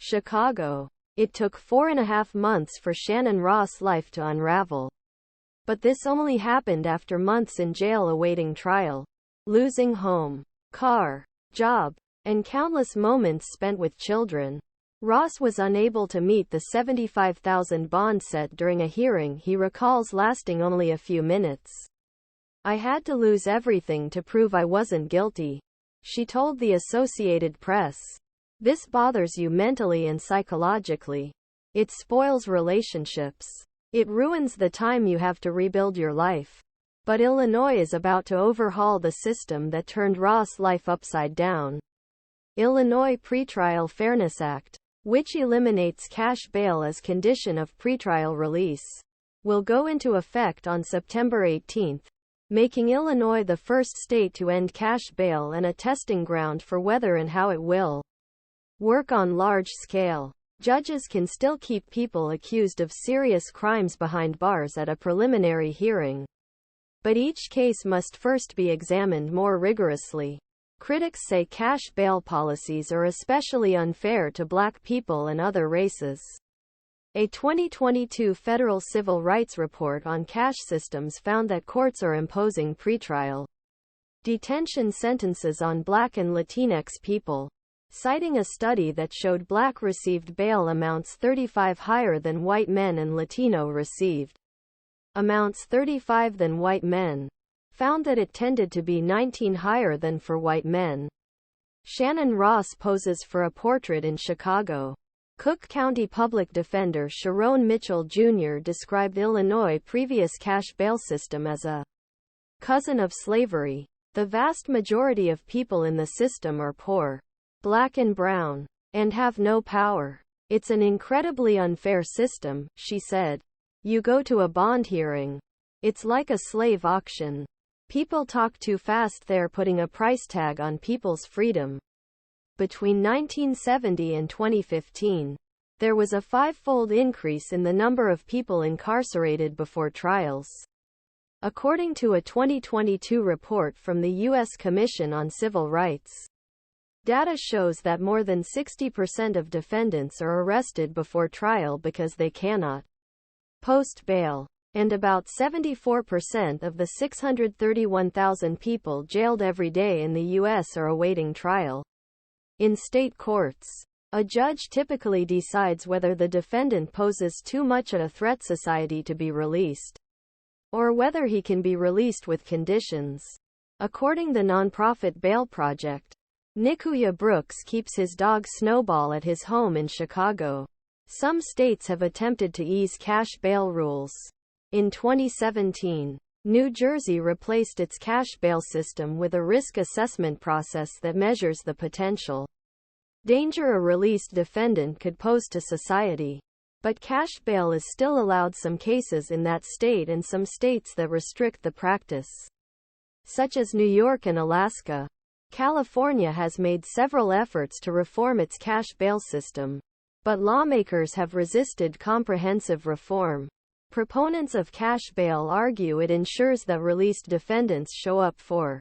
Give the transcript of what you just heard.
Chicago. It took 4.5 months for Shannon Ross' life to unravel. But this only happened after months in jail awaiting trial. Losing home, car, job, and countless moments spent with children. Ross was unable to meet the $75,000 bond set during a hearing he recalls lasting only a few minutes. "I had to lose everything to prove I wasn't guilty," she told the Associated Press. "This bothers you mentally and psychologically. It spoils relationships. It ruins the time you have to rebuild your life." But Illinois is about to overhaul the system that turned Ross' life upside down. Illinois Pretrial Fairness Act, which eliminates cash bail as condition of pretrial release, will go into effect on September 18, making Illinois the first state to end cash bail and a testing ground for whether and how it will work on large scale. Judges can still keep people accused of serious crimes behind bars at a preliminary hearing, but each case must first be examined more rigorously. Critics say cash bail policies are especially unfair to Black people and other races. A 2022 federal civil rights report on cash systems found that courts are imposing pretrial detention sentences on Black and Latinx people, citing a study that showed Black received bail amounts 35 higher than white men and Latino received amounts 35 than white men, found that it tended to be 19 higher than for white men. Shannon Ross poses for a portrait in Chicago. Cook County Public Defender Sharone Mitchell Jr. described Illinois' previous cash bail system as a cousin of slavery. "The vast majority of people in the system are poor, Black and brown, and have no power. It's an incredibly unfair system," she said. "You go to a bond hearing. It's like a slave auction. People talk too fast. They're putting a price tag on people's freedom." Between 1970 and 2015, there was a fivefold increase in the number of people incarcerated before trials. According to a 2022 report from the U.S. Commission on Civil Rights, data shows that more than 60% of defendants are arrested before trial because they cannot post bail, and about 74% of the 631,000 people jailed every day in the U.S. are awaiting trial. In state courts, a judge typically decides whether the defendant poses too much of a threat to society to be released, or whether he can be released with conditions. According to the nonprofit Bail Project, Nikuya Brooks keeps his dog Snowball at his home in Chicago. Some states have attempted to ease cash bail rules. In 2017, New Jersey replaced its cash bail system with a risk assessment process that measures the potential danger a released defendant could pose to society. But cash bail is still allowed some cases in that state and some states that restrict the practice, such as New York and Alaska. California has made several efforts to reform its cash bail system, but lawmakers have resisted comprehensive reform. Proponents of cash bail argue it ensures that released defendants show up for